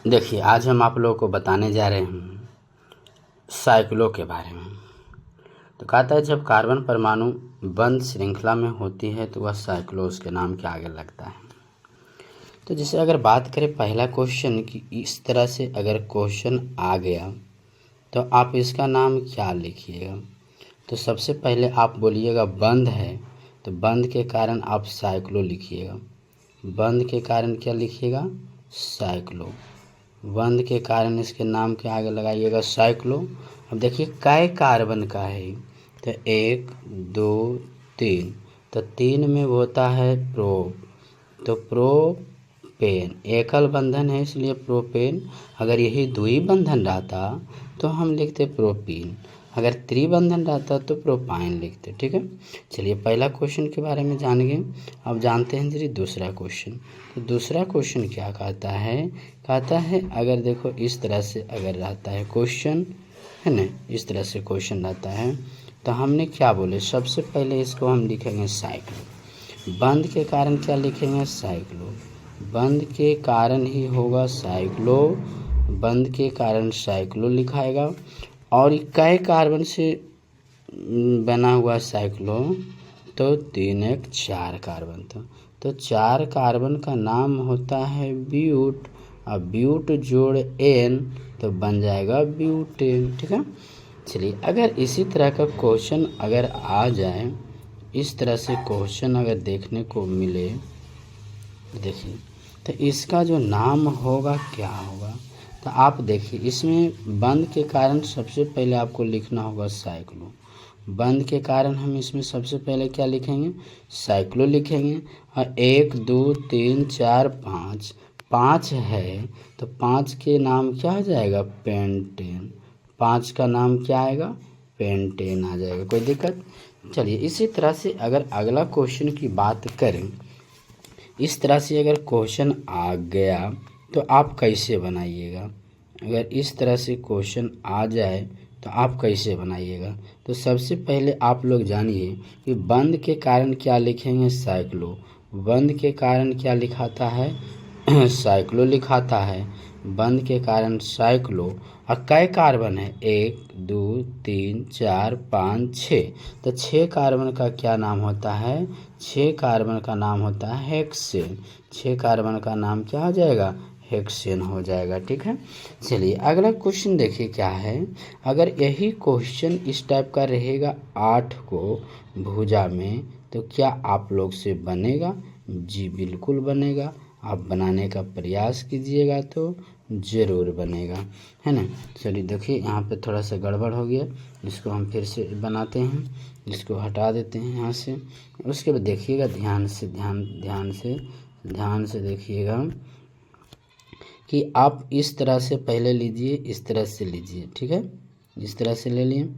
देखिए, आज हम आप लोगों को बताने जा रहे हैं साइक्लो के बारे में। तो कहता है जब कार्बन परमाणु बंद श्रृंखला में होती है तो वह साइक्लो उसके नाम के आगे लगता है। तो जैसे अगर बात करें पहला क्वेश्चन कि इस तरह से अगर क्वेश्चन आ गया तो आप इसका नाम क्या लिखिएगा। तो सबसे पहले आप बोलिएगा बंद है, तो बंद के कारण आप साइक्लो लिखिएगा। बंद के कारण क्या लिखिएगा? साइक्लो। बंद के कारण इसके नाम के आगे लगाइएगा साइक्लो। अब देखिए कै कार्बन का है, तो 1 2 3, तो 3 में होता है प्रो, तो प्रोपेन एकल बंधन है इसलिए प्रोपेन। अगर यही द्वि बंधन रहता तो हम लिखते प्रोपीन, अगर त्रिबंधन रहता तो प्रोपाइन लिखते। ठीक है, चलिए पहला क्वेश्चन के बारे में जान गए। अब जानते हैं जी दूसरा क्वेश्चन। तो दूसरा क्वेश्चन क्या कहता है? कहता है अगर देखो इस तरह से अगर रहता है क्वेश्चन, है ना, इस तरह से क्वेश्चन रहता है तो हमने क्या बोले, सबसे पहले इसको हम लिखेंगे साइक्लो। बंद के कारण क्या लिखेंगे? साइक्लो। बंद के कारण ही होगा साइक्लो, बंद के कारण साइक्लो लिखाएगा। और कै कार्बन से बना हुआ साइक्लो, तो 3 1 4 कार्बन था, तो 4 कार्बन का नाम होता है ब्यूट। अब ब्यूट जोड़ एन तो बन जाएगा ब्यूटेन। ठीक है, चलिए अगर इसी तरह का क्वेश्चन अगर आ जाए, इस तरह से क्वेश्चन अगर देखने को मिले, देखिए तो इसका जो नाम होगा क्या होगा। तो आप देखिए इसमें बंद के कारण सबसे पहले आपको लिखना होगा साइक्लो। बंद के कारण हम इसमें सबसे पहले क्या लिखेंगे? साइक्लो लिखेंगे। और 1 2 3 4 5, 5 है तो 5 के नाम क्या आ जाएगा? पेंटेन। 5 का नाम क्या आएगा? पेंटेन आ जाएगा। कोई दिक्कत? चलिए इसी तरह से अगर अगला क्वेश्चन की बात करें, इस तरह से अगर क्वेश्चन आ गया तो आप कैसे बनाइएगा। अगर इस तरह से क्वेश्चन आ जाए तो आप कैसे बनाइएगा। तो सबसे पहले आप लोग जानिए कि बंद के कारण क्या लिखेंगे? साइक्लो। बंद के कारण क्या लिखाता है? साइक्लो लिखाता है। बंद के कारण साइक्लो। और कै कार्बन है? 1 2 3 4 5 6, तो 6 कार्बन का क्या नाम होता है? 6 कार्बन का नाम होता है हेक्सेन। 6 कार्बन का नाम क्या हो जाएगा? हेक्सेन हो जाएगा। ठीक है, चलिए अगला क्वेश्चन देखिए क्या है। अगर यही क्वेश्चन इस टाइप का रहेगा 8 को भुजा में, तो क्या आप लोग से बनेगा? जी बिल्कुल बनेगा। आप बनाने का प्रयास कीजिएगा तो ज़रूर बनेगा, है ना। चलिए देखिए यहाँ पे थोड़ा सा गड़बड़ हो गया, इसको हम फिर से बनाते हैं, इसको हटा देते हैं यहाँ से। उसके बाद देखिएगा ध्यान से, ध्यान से देखिएगा कि आप इस तरह से पहले लीजिए, इस तरह से लीजिए। ठीक है, इस तरह से ले लिए।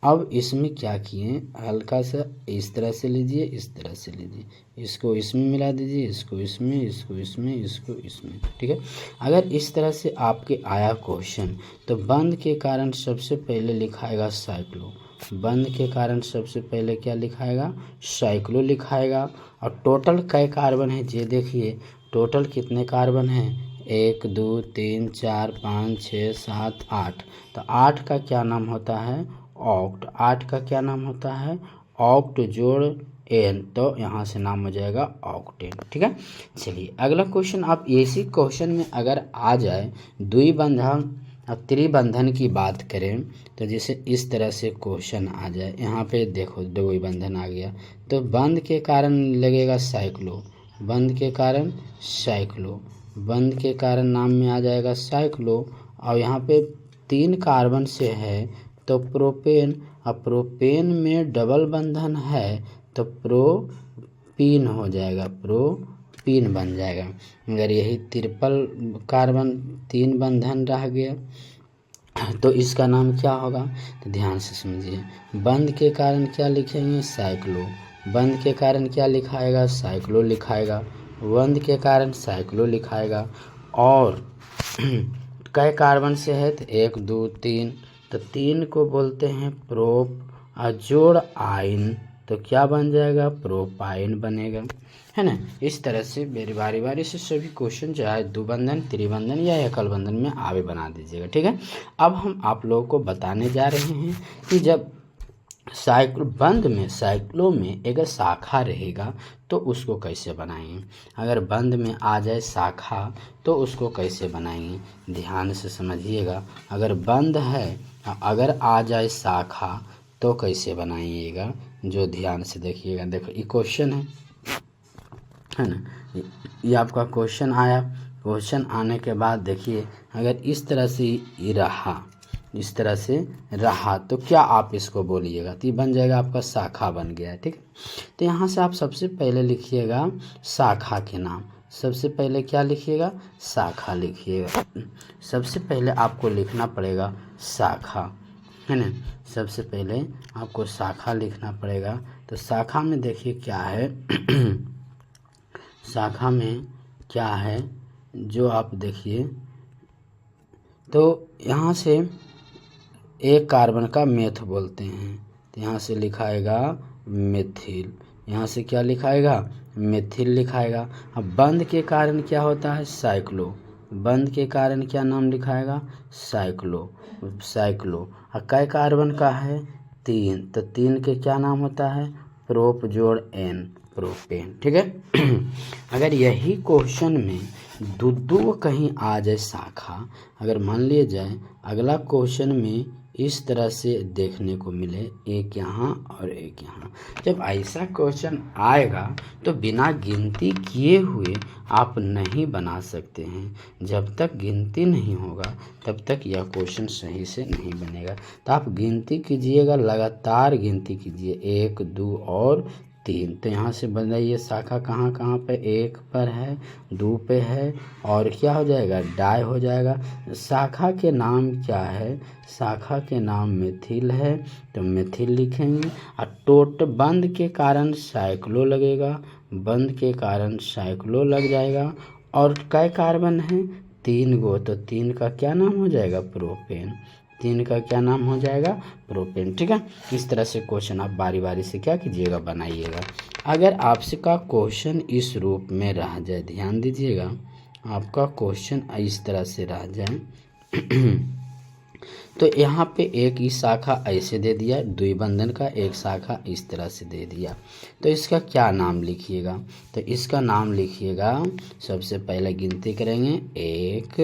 अब इसमें क्या किए, हल्का सा इस तरह से लीजिए, इस तरह से लीजिए, इसको इसमें मिला दीजिए, इसको इसमें, इसको इसमें, इसको इसमें। ठीक है, अगर इस तरह से आपके आया क्वेश्चन तो बंद के कारण सबसे पहले लिखाएगा साइक्लो। बंद के कारण सबसे पहले क्या लिखाएगा? साइक्लो लिखाएगा। और टोटल कै कार्बन है ये देखिए, टोटल कितने कार्बन हैं? 1 2 3 4 5 6 7 8, तो 8 का क्या नाम होता है? ऑक्ट। 8 का क्या नाम होता है? ऑक्ट जोड़ एन, तो यहाँ से नाम हो जाएगा ऑक्टेन। ठीक है, चलिए अगला क्वेश्चन। आप इसी क्वेश्चन में अगर आ जाए द्विबंधन और त्रिबंधन की बात करें, तो जैसे इस तरह से क्वेश्चन आ जाए, यहाँ पे देखो द्विबंधन आ गया, तो बंद के कारण लगेगा साइक्लो। बंद के कारण साइक्लो, बंद के कारण नाम में आ जाएगा साइक्लो। और यहाँ पे 3 कार्बन से है तो प्रोपेन। अब प्रोपेन में डबल बंधन है तो प्रोपीन हो जाएगा, प्रोपीन बन जाएगा। अगर यही ट्रिपल कार्बन 3 बंधन रह गया तो इसका नाम क्या होगा? तो ध्यान से समझिए, बंद के कारण क्या लिखेंगे? साइक्लो। बंद के कारण क्या लिखाएगा? साइक्लो लिखाएगा। बंद के कारण साइक्लो लिखाएगा। और कै कार्बन से है? तो 1 2 3, तो 3 को बोलते हैं प्रोप। और जोड़ आइन तो क्या बन जाएगा? प्रोपाइन बनेगा। है ना। इस तरह से मेरी बारी बारी से सभी क्वेश्चन चाहे द्विबंधन, त्रिबंधन या एकल बंधन में आगे बना दीजिएगा, ठीक है। अब हम आप लोगों को बताने जा रहे हैं कि जब साइक्लो में अगर शाखा रहेगा तो उसको कैसे बनाएंगे। अगर बंध में आ जाए शाखा तो उसको कैसे बनाएंगे, ध्यान से समझिएगा। अगर बंध है, अगर आ जाए शाखा तो कैसे बनाइएगा, जो ध्यान से देखिएगा। देखो ये क्वेश्चन है ना, ये आपका क्वेश्चन आया। क्वेश्चन आने के बाद देखिए, अगर इस तरह से ये रहा, इस तरह से रहा तो क्या आप इसको बोलिएगा, तो ये बन जाएगा आपका शाखा बन गया है, ठीक है। तो यहाँ से आप सबसे पहले लिखिएगा शाखा के नाम। सबसे पहले क्या लिखिएगा, शाखा लिखिएगा। सबसे पहले आपको लिखना पड़ेगा शाखा, है ना। सबसे पहले आपको शाखा लिखना पड़ेगा। तो शाखा में देखिए क्या है शाखा में क्या है जो आप देखिए, तो यहाँ से एक कार्बन का मेथ बोलते हैं, तो यहाँ से लिखाएगा मेथिल। यहाँ से क्या लिखाएगा, मेथिल लिखाएगा। अब बंध के कारण क्या होता है, साइक्लो। बंध के कारण क्या नाम लिखाएगा, साइक्लो। और कै कार्बन का है, 3, तो 3 के क्या नाम होता है, प्रोप जोड़ एन, प्रोपेन, ठीक है। अगर यही क्वेश्चन में दो कहीं आ जाए शाखा, अगर मान लिया जाए अगला क्वेश्चन में इस तरह से देखने को मिले, एक यहाँ और एक यहाँ, जब ऐसा क्वेश्चन आएगा तो बिना गिनती किए हुए आप नहीं बना सकते हैं। जब तक गिनती नहीं होगा तब तक यह क्वेश्चन सही से नहीं बनेगा। तो आप गिनती कीजिएगा, लगातार गिनती कीजिए, 1, 2 और 3। तो यहाँ से बनाइए शाखा कहाँ कहाँ पे, 1 पर है, 2 पे है, और क्या हो जाएगा, डाई हो जाएगा। शाखा के नाम क्या है, शाखा के नाम मेथिल है, तो मेथिल लिखेंगे। और बंध के कारण साइक्लो लगेगा, बंध के कारण साइक्लो लग जाएगा। और कै कार्बन है, 3 गो, तो 3 का क्या नाम हो जाएगा, प्रोपेन। 3 का क्या नाम हो जाएगा, प्रोपेन, ठीक है। इस तरह से क्वेश्चन आप बारी बारी से क्या कीजिएगा, बनाइएगा। अगर आपसे का क्वेश्चन इस रूप में रह जाए, ध्यान दीजिएगा, आपका क्वेश्चन इस तरह से रह जाए तो यहाँ पे एक ही शाखा ऐसे दे दिया, द्विबंधन का एक शाखा इस तरह से दे दिया, तो इसका क्या नाम लिखिएगा, तो इसका नाम लिखिएगा, सबसे पहले गिनती करेंगे, 1,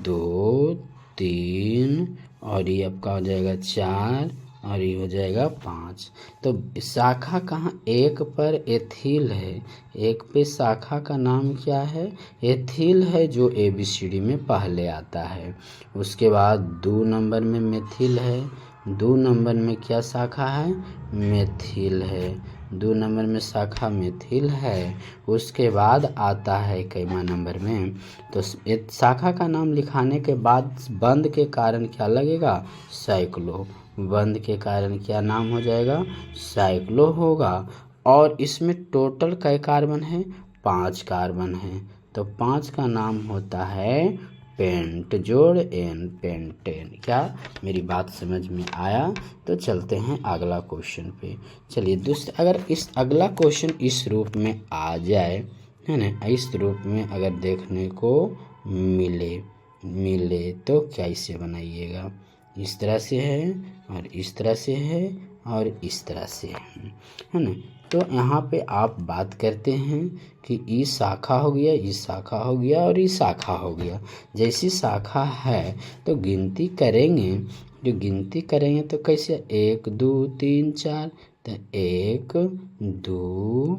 2, 3, और ये आपका हो जाएगा 4, और ये हो जाएगा 5। तो शाखा कहाँ, 1 पर एथिल है, 1 पे शाखा का नाम क्या है, एथिल है, जो ABCD में पहले आता है। उसके बाद 2 नंबर में मेथिल है, 2 नंबर में क्या शाखा है, मेथिल है, 2 नंबर में शाखा मेथिल है। उसके बाद आता है कैमा नंबर में, तो शाखा का नाम लिखाने के बाद बंध के कारण क्या लगेगा, साइक्लो। बंध के कारण क्या नाम हो जाएगा, साइक्लो होगा। और इसमें टोटल कै कार्बन है, 5 कार्बन है, तो 5 का नाम होता है पेंट जोड़ एन, पेंटेन। क्या मेरी बात समझ में आया। तो चलते हैं अगला क्वेश्चन पे। चलिए दूसरा, अगर इस अगला क्वेश्चन इस रूप में आ जाए, है ना, इस रूप में अगर देखने को मिले तो कैसे बनाइएगा, इस तरह से है, और इस तरह से है, और इस तरह से है ना। तो यहाँ पे आप बात करते हैं कि ई शाखा हो गया, ई शाखा हो गया, और ई शाखा हो गया। जैसी शाखा है तो गिनती करेंगे, जो गिनती करेंगे तो कैसे, 1, 2, 3, 4, तो 1, 2,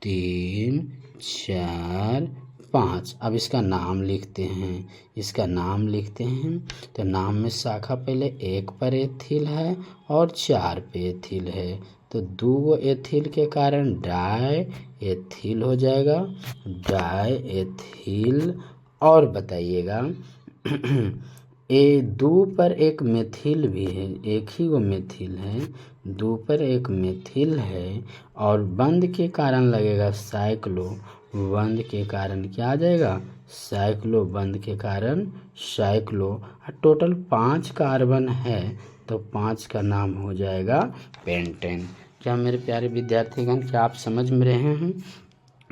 3, 4, 5। अब इसका नाम लिखते हैं, इसका नाम लिखते हैं। तो नाम में शाखा पहले 1 पर एथिल है और 4 पे एथिल है, तो 2 एथिल के कारण डाई एथिल हो जाएगा, डाई एथिल। और बताइएगा ए 2 पर एक मेथिल भी है, एक ही वो मेथिल है, 2 पर एक मेथिल है, और बंध के कारण लगेगा साइक्लो। बंध के कारण क्या आ जाएगा, साइक्लो, बंध के कारण साइक्लो। टोटल 5 कार्बन है, तो 5 का नाम हो जाएगा पेंटेन। क्या मेरे प्यारे विद्यार्थीगण, क्या आप समझ में रहे हैं।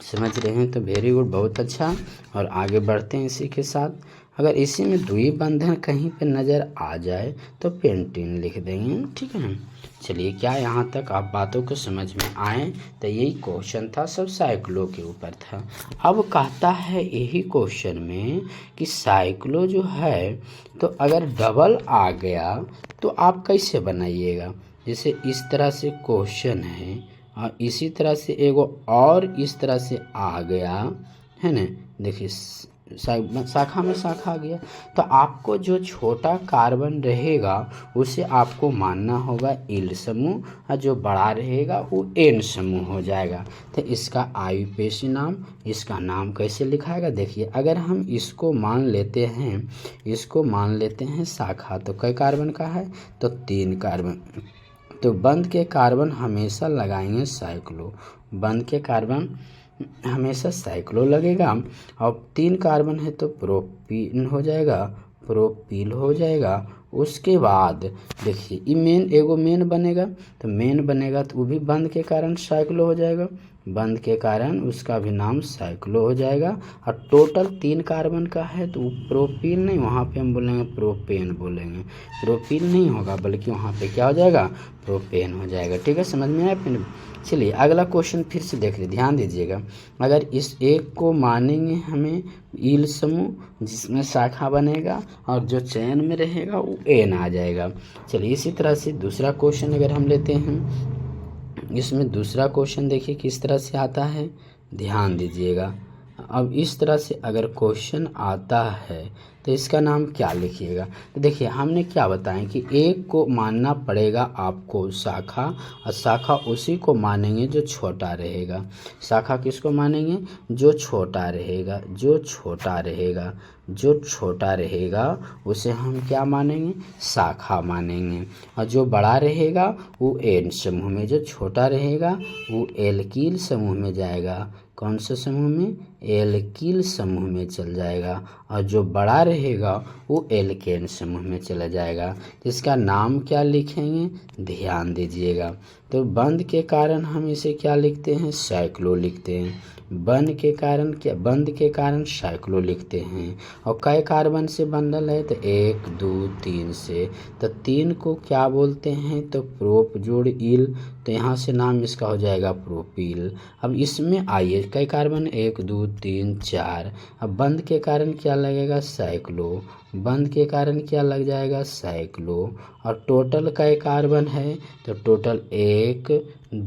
समझ रहे हैं तो वेरी गुड, बहुत अच्छा। और आगे बढ़ते हैं इसी के साथ। अगर इसी में द्वि बंधन कहीं पे नज़र आ जाए तो पेंटिन लिख देंगे, ठीक है ना। चलिए, क्या यहाँ तक आप बातों को समझ में आए? तो यही क्वेश्चन था, सब साइक्लो के ऊपर था। अब कहता है यही क्वेश्चन में कि साइक्लो जो है तो अगर डबल आ गया तो आप कैसे बनाइएगा। जैसे इस तरह से क्वेश्चन है और इसी तरह से एगो और इस तरह से आ गया है ना। देखिए शाखा में शाखा आ गया, तो आपको जो छोटा कार्बन रहेगा उसे आपको मानना होगा इल समूह, और जो बड़ा रहेगा वो एन समूह हो जाएगा। तो इसका आयुपेशी नाम, इसका नाम कैसे लिखाएगा। देखिए, अगर हम इसको मान लेते हैं शाखा, तो कई कार्बन का है, तो 3 कार्बन। तो बंध के कार्बन हमेशा लगाएंगे साइक्लो, बंध के कार्बन हमेशा साइक्लो लगेगा। और 3 कार्बन है तो प्रोपीन हो जाएगा, प्रोपील हो जाएगा। उसके बाद देखिए ये मेन बनेगा, तो मेन बनेगा तो वो भी बंध के कारण साइक्लो हो जाएगा, बंध के कारण उसका भी नाम साइक्लो हो जाएगा। और टोटल 3 कार्बन का है तो वो प्रोपीन नहीं, वहाँ पे हम बोलेंगे प्रोपेन बोलेंगे, प्रोपीन नहीं होगा बल्कि वहाँ पे क्या हो जाएगा, प्रोपेन हो जाएगा। ठीक है, समझ में आया फिर। चलिए अगला क्वेश्चन फिर से देख लीजिए, ध्यान दीजिएगा। अगर इस एक को मानेंगे हमें ईल समूह जिसमें शाखा बनेगा और जो चयन में रहेगा वो एन आ जाएगा। चलिए इसी तरह से दूसरा क्वेश्चन अगर हम लेते हैं, इसमें दूसरा क्वेश्चन देखिए किस तरह से आता है, ध्यान दीजिएगा। अब इस तरह से अगर क्वेश्चन आता है तो इसका नाम क्या लिखिएगा। तो देखिए हमने क्या बताया कि एक को मानना पड़ेगा आपको शाखा, और शाखा उसी को मानेंगे जो छोटा रहेगा। शाखा किसको मानेंगे, जो छोटा रहेगा, जो छोटा रहेगा, जो छोटा रहेगा उसे हम क्या मानेंगे, शाखा मानेंगे। और जो बड़ा रहेगा वो एन समूह में, जो छोटा रहेगा वो एल्कील समूह में जाएगा। कौन से समूह में, एल्कील समूह में चल जाएगा। और जो बड़ा रहेगा वो एल्केन समूह में चला जाएगा। तो इसका नाम क्या लिखेंगे, ध्यान दीजिएगा। तो बंध के कारण हम इसे क्या लिखते हैं, साइक्लो लिखते हैं। बंध के कारण क्या, बंध के कारण साइक्लो लिखते हैं। और कई कार्बन से बंडल है, तो 1 2 3 से, तो 3 को क्या बोलते हैं, तो प्रोप जोड़ इल, तो यहाँ से नाम इसका हो जाएगा प्रोपील। अब इसमें आइए कई कार्बन, 1 2 3 4। अब बंध के कारण क्या लगेगा, साइक्लो, बंध के कारण क्या लग जाएगा, साइक्लो। और टोटल कई कार्बन है, तो टोटल 1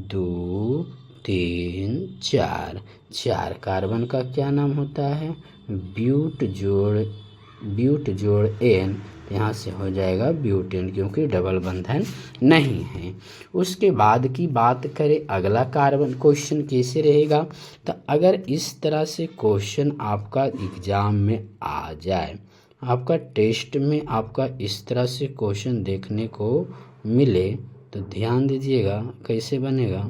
2 3 4, 4 कार्बन का क्या नाम होता है, ब्यूट जोड़ एन, यहाँ से हो जाएगा ब्यूटेन, क्योंकि डबल बंधन नहीं है। उसके बाद की बात करें अगला कार्बन क्वेश्चन कैसे रहेगा, तो अगर इस तरह से क्वेश्चन आपका एग्जाम में आ जाए, आपका टेस्ट में आपका इस तरह से क्वेश्चन देखने को मिले, तो ध्यान दीजिएगा कैसे बनेगा।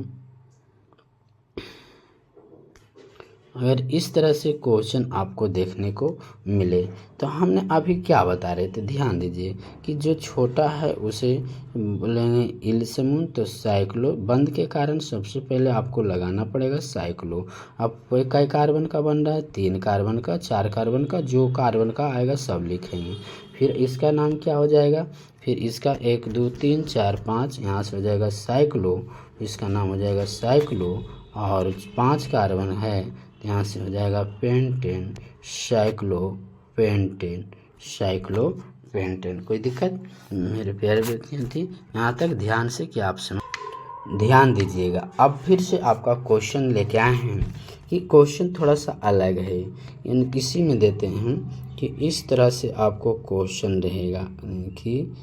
अगर इस तरह से क्वेश्चन आपको देखने को मिले तो हमने अभी क्या बता रहे थे, ध्यान दीजिए कि जो छोटा है उसे बोलेंगे इल समूह, तो साइक्लो। बंध के कारण सबसे पहले आपको लगाना पड़ेगा साइक्लो। अब कई कार्बन का बन रहा है, 3 कार्बन का, 4 कार्बन का, जो कार्बन का आएगा सब लिखेंगे। फिर इसका नाम क्या हो जाएगा, फिर इसका 1 2 3 4 5, यहाँ से हो जाएगा साइक्लो, इसका नाम हो जाएगा साइक्लो। और 5 कार्बन है, यहाँ से हो जाएगा पेंटेन, साइक्लोपेंटेन। कोई दिक्कत मेरे प्यारे विद्यार्थी, यहाँ तक ध्यान से कि आप समझ, ध्यान दीजिएगा। अब फिर से आपका क्वेश्चन लेके आए हैं कि क्वेश्चन थोड़ा सा अलग है, इन किसी में देते हैं कि इस तरह से आपको क्वेश्चन रहेगा कि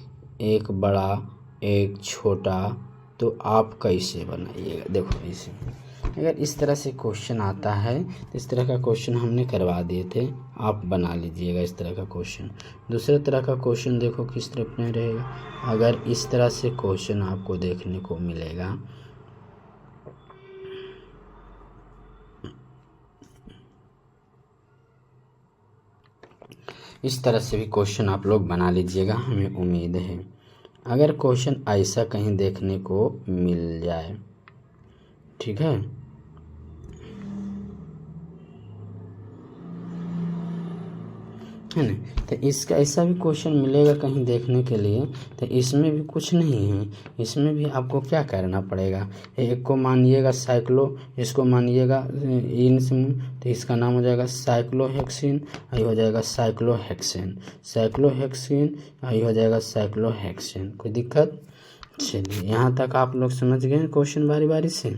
एक बड़ा एक छोटा, तो आप कैसे बनाइएगा। देखो इसे अगर इस तरह से क्वेश्चन आता है तो इस तरह का क्वेश्चन हमने करवा दिए थे, आप बना लीजिएगा इस तरह का क्वेश्चन। दूसरे तरह का क्वेश्चन देखो किस तरह में रहेगा, अगर इस तरह से क्वेश्चन आपको देखने को मिलेगा, इस तरह से भी क्वेश्चन आप लोग बना लीजिएगा, हमें उम्मीद है। अगर क्वेश्चन ऐसा कहीं देखने को मिल जाए, ठीक है, है ना। तो इसका ऐसा भी क्वेश्चन मिलेगा कहीं देखने के लिए, तो इसमें भी कुछ नहीं है, इसमें भी आपको क्या करना पड़ेगा, एक को मानिएगा साइक्लो, इसको मानिएगा इन से, तो इसका नाम हो जाएगा साइक्लोहेक्सिन, ये हो जाएगा साइक्लोहेक्सिन, साइक्लोहेक्सिन, ये हो जाएगा साइक्लोहेक्सिन। कोई दिक्कत? चलिए यहाँ तक आप लोग समझ गए क्वेश्चन बारी बारी से,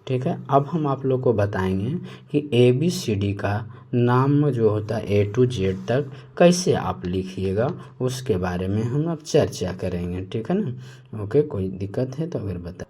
ठीक है। अब हम आप लोग को बताएंगे कि ABCD का नाम जो होता है A to Z तक कैसे आप लिखिएगा, उसके बारे में हम अब चर्चा करेंगे, ठीक है ना। ओके, कोई दिक्कत है तो अगर बता